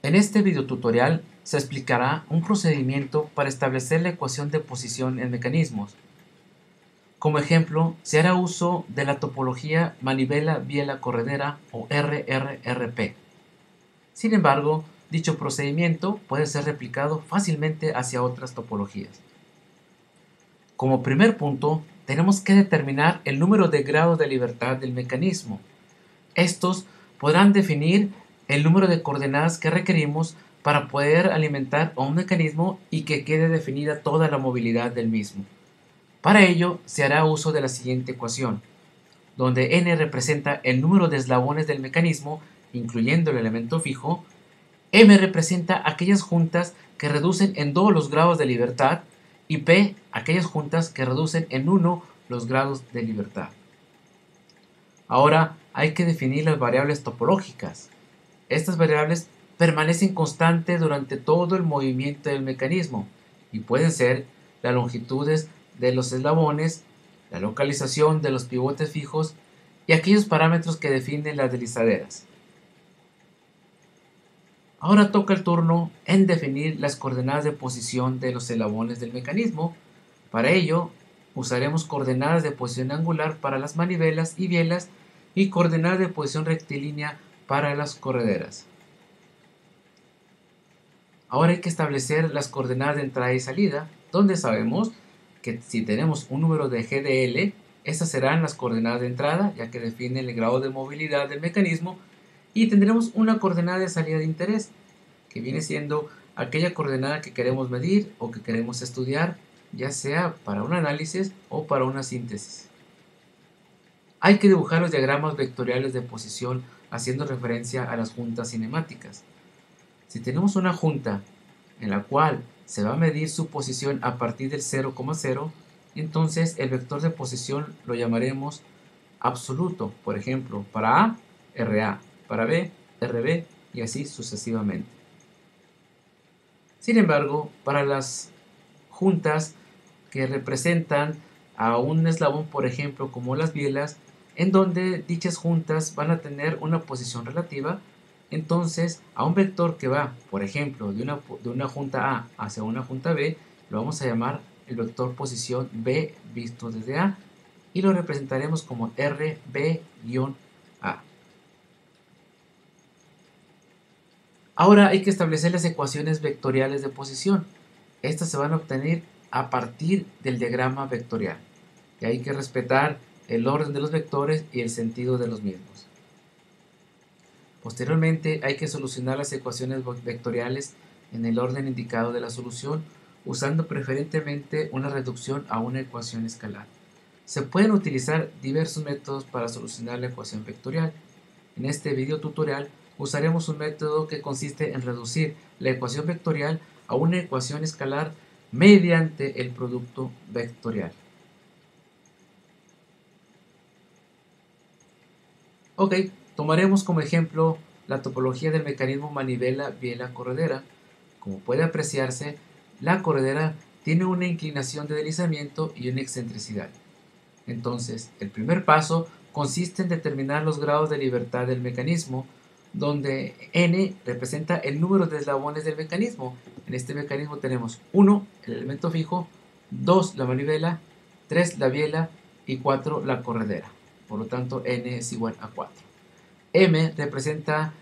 En este videotutorial se explicará un procedimiento para establecer la ecuación de posición en mecanismos. Como ejemplo, se hará uso de la topología manivela-biela-corredera o RRRP. Sin embargo, dicho procedimiento puede ser replicado fácilmente hacia otras topologías. Como primer punto, tenemos que determinar el número de grados de libertad del mecanismo. Estos podrán definir el número de coordenadas que requerimos para poder alimentar a un mecanismo y que quede definida toda la movilidad del mismo. Para ello, se hará uso de la siguiente ecuación, donde n representa el número de eslabones del mecanismo, incluyendo el elemento fijo, m representa aquellas juntas que reducen en 2 los grados de libertad y p aquellas juntas que reducen en 1 los grados de libertad. Ahora hay que definir las variables topológicas. Estas variables permanecen constantes durante todo el movimiento del mecanismo y pueden ser las longitudes de los eslabones, la localización de los pivotes fijos y aquellos parámetros que definen las deslizaderas. Ahora toca el turno en definir las coordenadas de posición de los eslabones del mecanismo. Para ello, usaremos coordenadas de posición angular para las manivelas y bielas y coordenadas de posición rectilínea para las correderas. Ahora hay que establecer las coordenadas de entrada y salida, donde sabemos que si tenemos un número de GDL, estas serán las coordenadas de entrada, ya que definen el grado de movilidad del mecanismo, y tendremos una coordenada de salida de interés, que viene siendo aquella coordenada que queremos medir o que queremos estudiar, ya sea para un análisis o para una síntesis. Hay que dibujar los diagramas vectoriales de posición haciendo referencia a las juntas cinemáticas. Si tenemos una junta en la cual se va a medir su posición a partir del 0,0, entonces el vector de posición lo llamaremos absoluto. Por ejemplo, para A, RA, para B, RB y así sucesivamente. Sin embargo, para las juntas que representan a un eslabón, por ejemplo, como las bielas, en donde dichas juntas van a tener una posición relativa, entonces a un vector que va, por ejemplo, de una junta A hacia una junta B, lo vamos a llamar el vector posición B visto desde A y lo representaremos como RB-A. Ahora hay que establecer las ecuaciones vectoriales de posición. Estas se van a obtener a partir del diagrama vectorial. Y hay que respetar el orden de los vectores y el sentido de los mismos. Posteriormente hay que solucionar las ecuaciones vectoriales en el orden indicado de la solución, usando preferentemente una reducción a una ecuación escalar. Se pueden utilizar diversos métodos para solucionar la ecuación vectorial. En este video tutorial usaremos un método que consiste en reducir la ecuación vectorial a una ecuación escalar mediante el producto vectorial. Ok, tomaremos como ejemplo la topología del mecanismo manivela-biela-corredera. Como puede apreciarse, la corredera tiene una inclinación de deslizamiento y una excentricidad. Entonces, el primer paso consiste en determinar los grados de libertad del mecanismo, donde n representa el número de eslabones del mecanismo. En este mecanismo tenemos 1, el elemento fijo, 2, la manivela, 3, la biela y 4, la corredera. Por lo tanto, n es igual a 4. M representa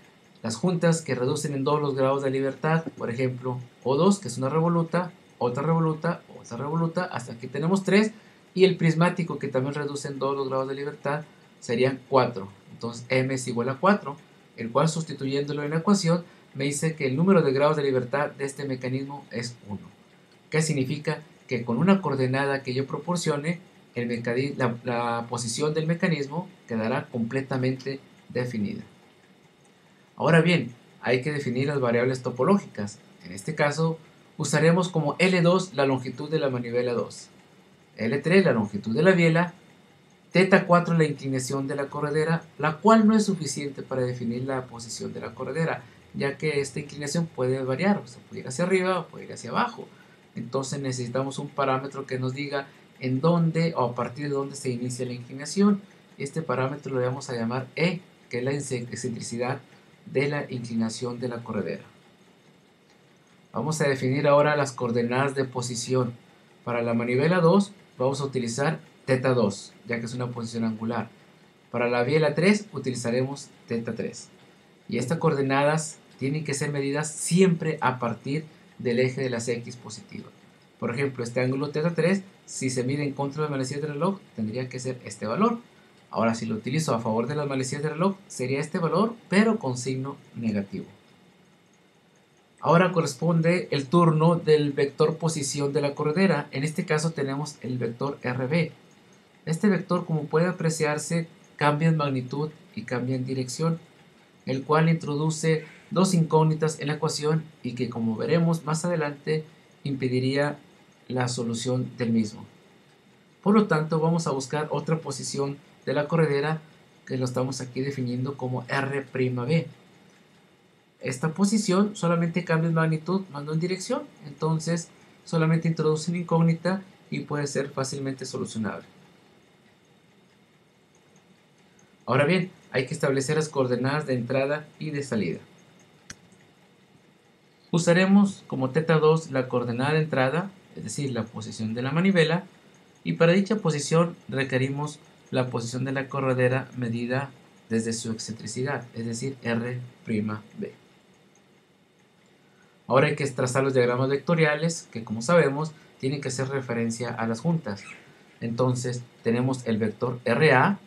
las juntas que reducen en 2 los grados de libertad, por ejemplo, O2, que es una revoluta, otra revoluta, otra revoluta, hasta aquí tenemos 3, y el prismático, que también reduce en 2 los grados de libertad, serían 4. Entonces M es igual a 4, el cual sustituyéndolo en la ecuación me dice que el número de grados de libertad de este mecanismo es 1. ¿Qué significa? Que con una coordenada que yo proporcione, la posición del mecanismo quedará completamente definida. Ahora bien, hay que definir las variables topológicas. En este caso, usaremos como L2 la longitud de la manivela 2, L3 la longitud de la biela, θ4 la inclinación de la corredera, la cual no es suficiente para definir la posición de la corredera, ya que esta inclinación puede variar, o sea, puede ir hacia arriba o puede ir hacia abajo. Entonces necesitamos un parámetro que nos diga en dónde o a partir de dónde se inicia la inclinación. Este parámetro lo vamos a llamar E, que es la excentricidad de la inclinación de la corredera. Vamos a definir ahora las coordenadas de posición. Para la manivela 2 vamos a utilizar teta 2, ya que es una posición angular. Para la biela 3 utilizaremos teta 3. Y estas coordenadas tienen que ser medidas siempre a partir del eje de las X positivas. Por ejemplo, este ángulo teta 3, si se mide en contra de las manecillas del reloj, tendría que ser este valor. Ahora, si lo utilizo a favor de las manecillas del reloj, sería este valor, pero con signo negativo. Ahora corresponde el turno del vector posición de la corredera. En este caso tenemos el vector RB. Este vector, como puede apreciarse, cambia en magnitud y cambia en dirección, el cual introduce dos incógnitas en la ecuación y que, como veremos más adelante, impediría la solución del mismo. Por lo tanto, vamos a buscar otra posición de la corredera que lo estamos aquí definiendo como R'B. Esta posición solamente cambia en magnitud, más no en dirección, entonces solamente introduce una incógnita y puede ser fácilmente solucionable. Ahora bien, hay que establecer las coordenadas de entrada y de salida. Usaremos como teta 2 la coordenada de entrada, es decir, la posición de la manivela, y para dicha posición requerimos la posición de la corredera medida desde su excentricidad, es decir, R'B. Ahora hay que trazar los diagramas vectoriales que, como sabemos, tienen que hacer referencia a las juntas. Entonces tenemos el vector RA,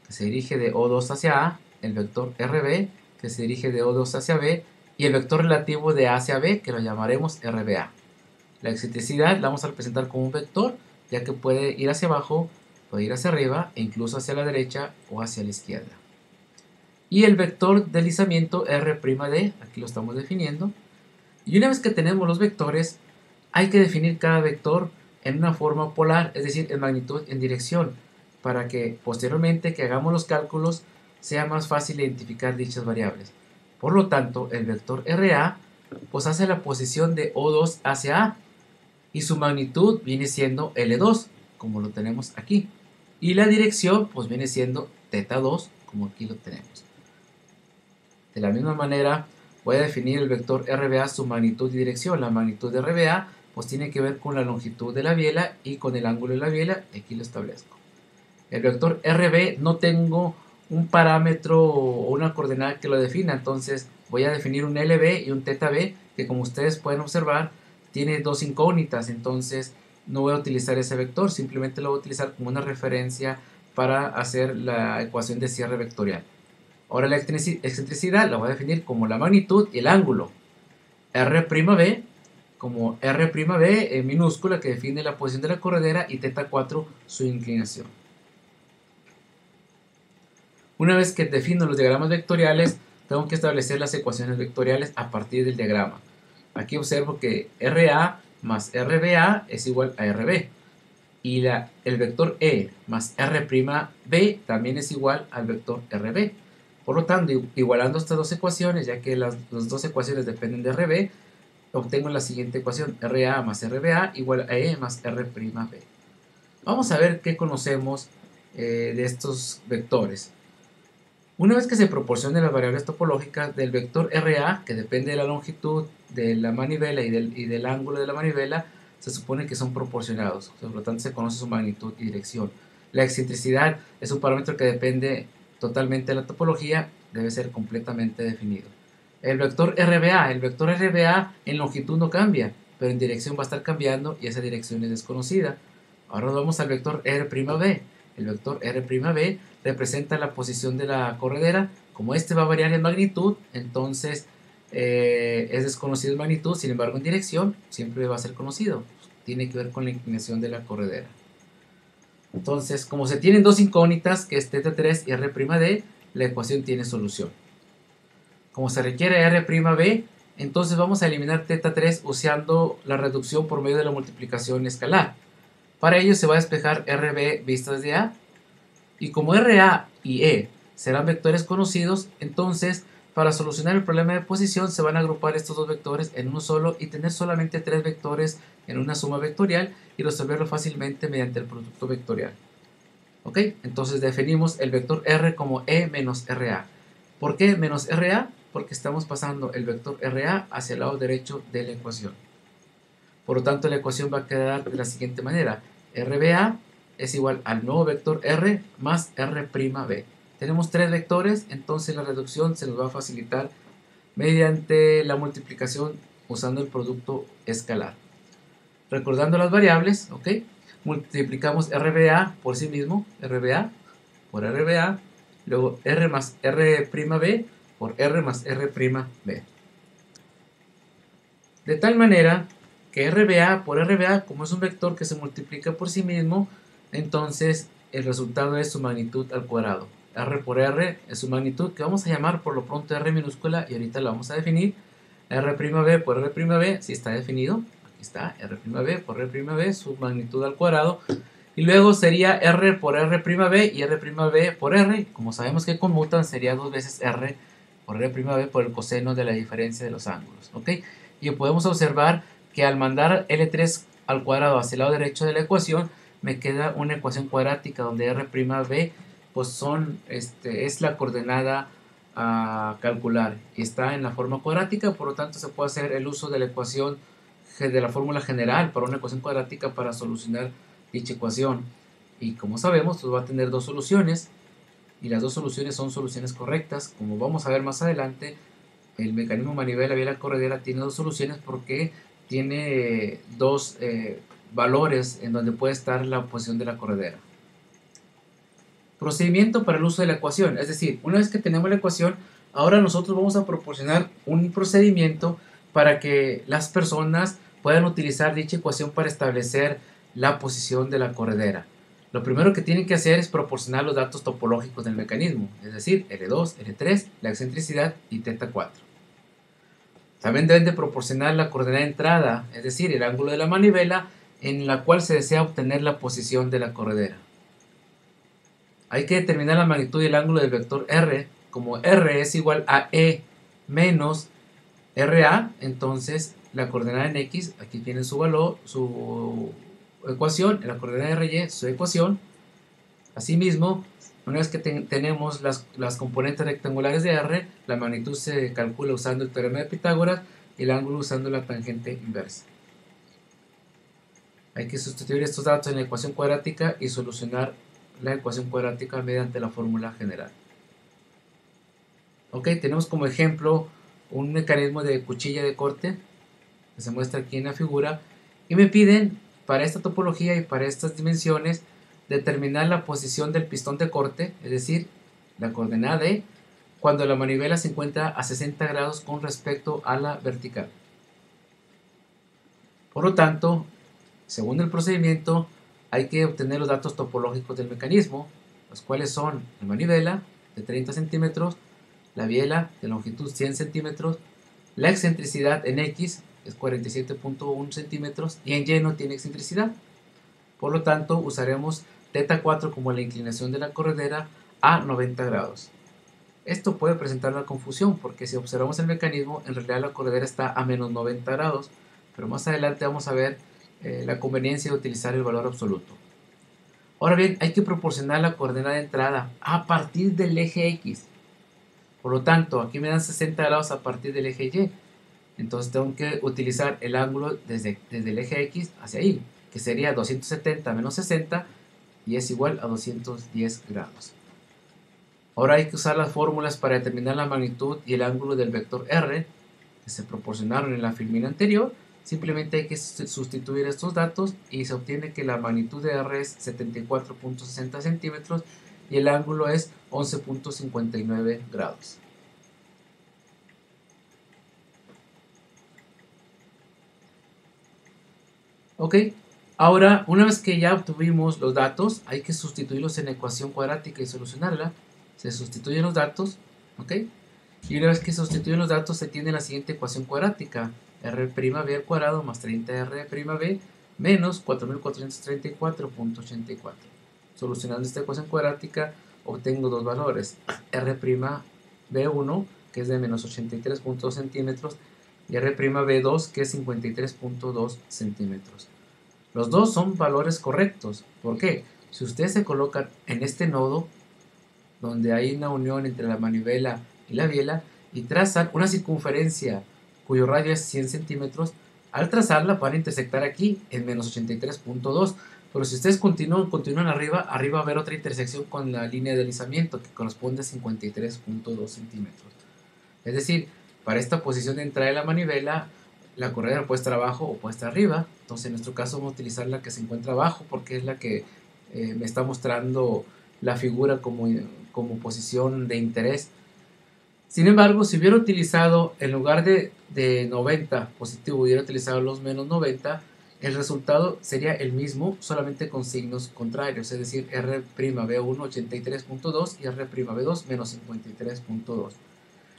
que se dirige de O2 hacia A, el vector RB, que se dirige de O2 hacia B, y el vector relativo de A hacia B, que lo llamaremos RBA. La excentricidad la vamos a representar como un vector, ya que puede ir hacia abajo, puede ir hacia arriba, e incluso hacia la derecha o hacia la izquierda. Y el vector de deslizamiento R'D, aquí lo estamos definiendo. Y una vez que tenemos los vectores, hay que definir cada vector en una forma polar, es decir, en magnitud en dirección, para que posteriormente que hagamos los cálculos sea más fácil identificar dichas variables. Por lo tanto, el vector RA pues hace la posición de O2 hacia A y su magnitud viene siendo L2, como lo tenemos aquí. Y la dirección pues viene siendo teta 2, como aquí lo tenemos. De la misma manera, voy a definir el vector RBA, su magnitud y dirección. La magnitud de RBA pues tiene que ver con la longitud de la biela y con el ángulo de la biela, aquí lo establezco. El vector RB no tengo un parámetro o una coordenada que lo defina, entonces voy a definir un LB y un teta B, que como ustedes pueden observar, tiene dos incógnitas, entonces no voy a utilizar ese vector, simplemente lo voy a utilizar como una referencia para hacer la ecuación de cierre vectorial. Ahora la excentricidad la voy a definir como la magnitud y el ángulo. R'B como R'B en minúscula, que define la posición de la corredera, y teta 4 su inclinación. Una vez que defino los diagramas vectoriales, tengo que establecer las ecuaciones vectoriales a partir del diagrama. Aquí observo que RA más RBA es igual a RB. Y el vector E más R'B también es igual al vector RB. Por lo tanto, igualando estas dos ecuaciones, ya que las dos ecuaciones dependen de RB, obtengo la siguiente ecuación: RA más RBA igual a E más R'B. Vamos a ver qué conocemos de estos vectores. Una vez que se proporcionen las variables topológicas del vector RA, que depende de la longitud de la manivela y del ángulo de la manivela, se supone que son proporcionados, por lo tanto se conoce su magnitud y dirección. La excentricidad es un parámetro que depende totalmente de la topología, debe ser completamente definido. El vector RBA en longitud no cambia, pero en dirección va a estar cambiando y esa dirección es desconocida. Ahora nos vamos al vector R'B. El vector R'B representa la posición de la corredera. Como este va a variar en magnitud, entonces es desconocido en magnitud, sin embargo en dirección siempre va a ser conocido. Tiene que ver con la inclinación de la corredera. Entonces, como se tienen dos incógnitas, que es teta3 y R'D, la ecuación tiene solución. Como se requiere R'B, entonces vamos a eliminar teta3 usando la reducción por medio de la multiplicación escalar. Para ello se va a despejar Rb vista desde A, y como RA y E serán vectores conocidos, entonces para solucionar el problema de posición se van a agrupar estos dos vectores en uno solo y tener solamente tres vectores en una suma vectorial y resolverlo fácilmente mediante el producto vectorial. ¿Ok? Entonces definimos el vector R como E menos RA. ¿Por qué menos RA? Porque estamos pasando el vector RA hacia el lado derecho de la ecuación. Por lo tanto, la ecuación va a quedar de la siguiente manera. RBA es igual al nuevo vector R más R'B. Tenemos tres vectores, entonces la reducción se nos va a facilitar mediante la multiplicación usando el producto escalar. Recordando las variables, ¿ok? Multiplicamos RBA por sí mismo, RBA por RBA, luego R más R'B por R más R'B. De tal manera que RBA por RBA, como es un vector que se multiplica por sí mismo, entonces el resultado es su magnitud al cuadrado. R por R es su magnitud, que vamos a llamar por lo pronto R minúscula, y ahorita la vamos a definir. R'B por R'B, si está definido, aquí está, R'B por R'B, su magnitud al cuadrado. Y luego sería R por R'B y R'B por R, como sabemos que conmutan, sería dos veces R por R'B por el coseno de la diferencia de los ángulos, ¿ok? Y podemos observar que al mandar L3 al cuadrado hacia el lado derecho de la ecuación, me queda una ecuación cuadrática donde R'B pues es la coordenada a calcular y está en la forma cuadrática, por lo tanto se puede hacer el uso de la ecuación de la fórmula general para una ecuación cuadrática para solucionar dicha ecuación. Y como sabemos, pues va a tener dos soluciones y las dos soluciones son soluciones correctas. Como vamos a ver más adelante, el mecanismo manivela-biela corredera tiene dos soluciones porque tiene dos valores en donde puede estar la posición de la corredera. Procedimiento para el uso de la ecuación, es decir, una vez que tenemos la ecuación, ahora nosotros vamos a proporcionar un procedimiento para que las personas puedan utilizar dicha ecuación para establecer la posición de la corredera. Lo primero que tienen que hacer es proporcionar los datos topológicos del mecanismo, es decir, L2, L3, la excentricidad y θ4. También deben de proporcionar la coordenada de entrada, es decir, el ángulo de la manivela en la cual se desea obtener la posición de la corredera. Hay que determinar la magnitud y el ángulo del vector R. Como R es igual a E menos RA, entonces la coordenada en X, aquí tiene su valor, su ecuación, en la coordenada RY, su ecuación. Asimismo, una vez que tenemos las componentes rectangulares de R, la magnitud se calcula usando el teorema de Pitágoras y el ángulo usando la tangente inversa. Hay que sustituir estos datos en la ecuación cuadrática y solucionar la ecuación cuadrática mediante la fórmula general. Ok, tenemos como ejemplo un mecanismo de cuchilla de corte que se muestra aquí en la figura y me piden para esta topología y para estas dimensiones determinar la posición del pistón de corte, es decir, la coordenada D, cuando la manivela se encuentra a 60 grados con respecto a la vertical. Por lo tanto, según el procedimiento, hay que obtener los datos topológicos del mecanismo, los cuales son la manivela de 30 centímetros, la biela de longitud 100 centímetros, la excentricidad en X es 47.1 centímetros y en Y no tiene excentricidad. Por lo tanto, usaremos θ4 como la inclinación de la corredera a 90 grados. Esto puede presentar una confusión porque si observamos el mecanismo, en realidad la corredera está a menos 90 grados, pero más adelante vamos a ver la conveniencia de utilizar el valor absoluto. Ahora bien, hay que proporcionar la coordenada de entrada a partir del eje X. Por lo tanto, aquí me dan 60 grados a partir del eje Y. Entonces tengo que utilizar el ángulo desde el eje X hacia ahí, que sería 270 menos 60 y es igual a 210 grados. Ahora hay que usar las fórmulas para determinar la magnitud y el ángulo del vector R que se proporcionaron en la filmina anterior. Simplemente hay que sustituir estos datos y se obtiene que la magnitud de R es 74.60 centímetros y el ángulo es 11.59 grados. Ok, ahora una vez que ya obtuvimos los datos, hay que sustituirlos en la ecuación cuadrática y solucionarla. Se sustituyen los datos, ok, y una vez que se sustituyen los datos se tiene la siguiente ecuación cuadrática: R'B al cuadrado más 30R'B menos 4434.84. Solucionando esta ecuación cuadrática obtengo dos valores: R'B1, que es de menos 83.2 centímetros, y R'B2, que es 53.2 centímetros. Los dos son valores correctos. ¿Por qué? Si ustedes se colocan en este nodo, donde hay una unión entre la manivela y la biela, y trazan una circunferencia cuyo radio es 100 centímetros, al trazarla van a intersectar aquí en menos 83.2. Pero si ustedes continúan arriba va a haber otra intersección con la línea de deslizamiento que corresponde a 53.2 centímetros. Es decir, para esta posición de entrada de la manivela, la corredera puede estar abajo o puede estar arriba. Entonces, en nuestro caso, vamos a utilizar la que se encuentra abajo porque es la que me está mostrando la figura como posición de interés. Sin embargo, si hubiera utilizado, en lugar de 90 positivo, hubiera utilizado los menos 90, el resultado sería el mismo, solamente con signos contrarios, es decir, R'B1 83.2 y R'B2 menos 53.2,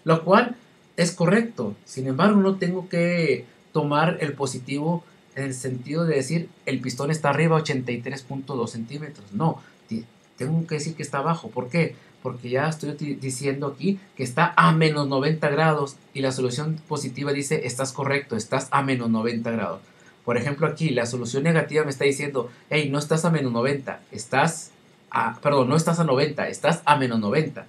lo cual es correcto. Sin embargo, no tengo que tomar el positivo en el sentido de decir el pistón está arriba 83.2 centímetros. No, tengo que decir que está abajo. ¿Por qué? Porque ya estoy diciendo aquí que está a menos 90 grados y la solución positiva dice estás correcto, estás a menos 90 grados. Por ejemplo, aquí la solución negativa me está diciendo, hey, no estás a menos 90, no estás a 90, estás a menos 90.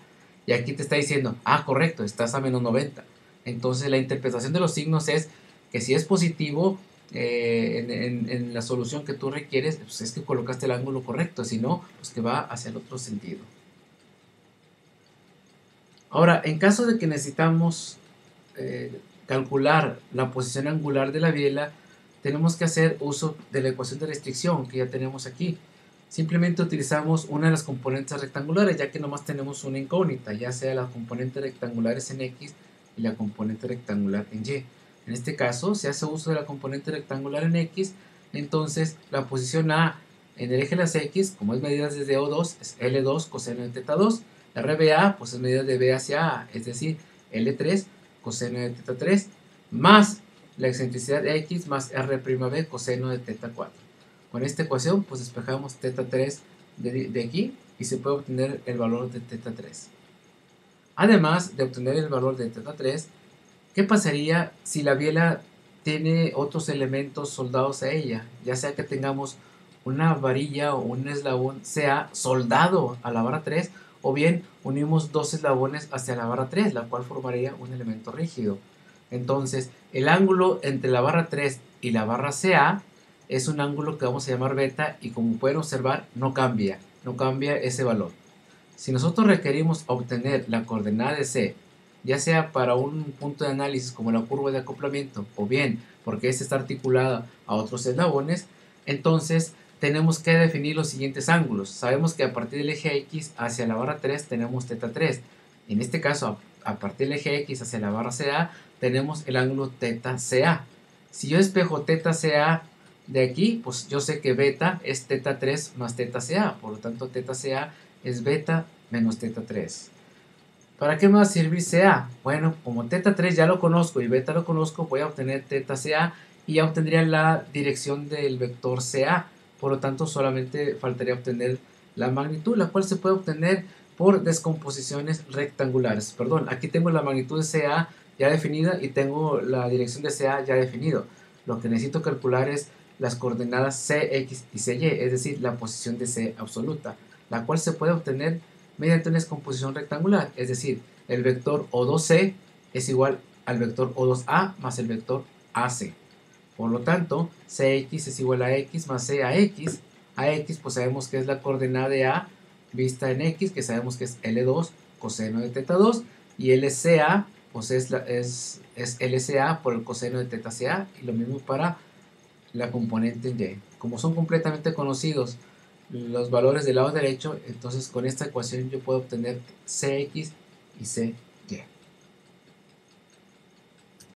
Y aquí te está diciendo, correcto, estás a menos 90. Entonces la interpretación de los signos es que si es positivo en la solución que tú requieres, pues es que colocaste el ángulo correcto, si no, pues que va hacia el otro sentido. Ahora, en caso de que necesitamos calcular la posición angular de la biela, tenemos que hacer uso de la ecuación de restricción que ya tenemos aquí. Simplemente utilizamos una de las componentes rectangulares, ya que nomás tenemos una incógnita, ya sea la componente rectangular es en X y la componente rectangular en Y. En este caso, se hace uso de la componente rectangular en X, entonces la posición A en el eje de las X, como es medida desde O2, es L2 coseno de teta 2. RBA, pues es medida de B hacia A, es decir, L3 coseno de teta 3, más la excentricidad X más R'B coseno de teta 4. Con esta ecuación, pues despejamos teta 3 de aquí y se puede obtener el valor de teta 3. Además de obtener el valor de teta 3, ¿qué pasaría si la biela tiene otros elementos soldados a ella? Ya sea que tengamos una varilla o un eslabón sea soldado a la barra 3, o bien unimos dos eslabones hacia la barra 3, la cual formaría un elemento rígido. Entonces, el ángulo entre la barra 3 y la barra CA es un ángulo que vamos a llamar beta y como pueden observar no cambia ese valor. Si nosotros requerimos obtener la coordenada de C, ya sea para un punto de análisis como la curva de acoplamiento o bien porque esta está articulada a otros eslabones, entonces tenemos que definir los siguientes ángulos. Sabemos que a partir del eje X hacia la barra 3 tenemos teta 3. En este caso, a partir del eje X hacia la barra CA tenemos el ángulo teta CA. Si yo despejo teta CA de aquí, pues yo sé que beta es teta 3 más teta CA. Por lo tanto, teta CA es beta menos teta 3. ¿Para qué me va a servir CA? Bueno, como teta 3 ya lo conozco y beta lo conozco, voy a obtener teta CA y ya obtendría la dirección del vector CA. Por lo tanto, solamente faltaría obtener la magnitud, la cual se puede obtener por descomposiciones rectangulares. Perdón, aquí tengo la magnitud de CA ya definida y tengo la dirección de CA ya definido. Lo que necesito calcular es las coordenadas CX y CY, es decir, la posición de C absoluta, la cual se puede obtener mediante una descomposición rectangular, es decir, el vector O2C es igual al vector O2A más el vector AC. Por lo tanto, CX es igual a X más C a X. A X pues sabemos que es la coordenada de A vista en X, que sabemos que es L2 coseno de teta 2, y LCA pues es LCA por el coseno de teta CA, y lo mismo para la componente Y. Como son completamente conocidos los valores del lado derecho, entonces con esta ecuación yo puedo obtener Cx y Cy.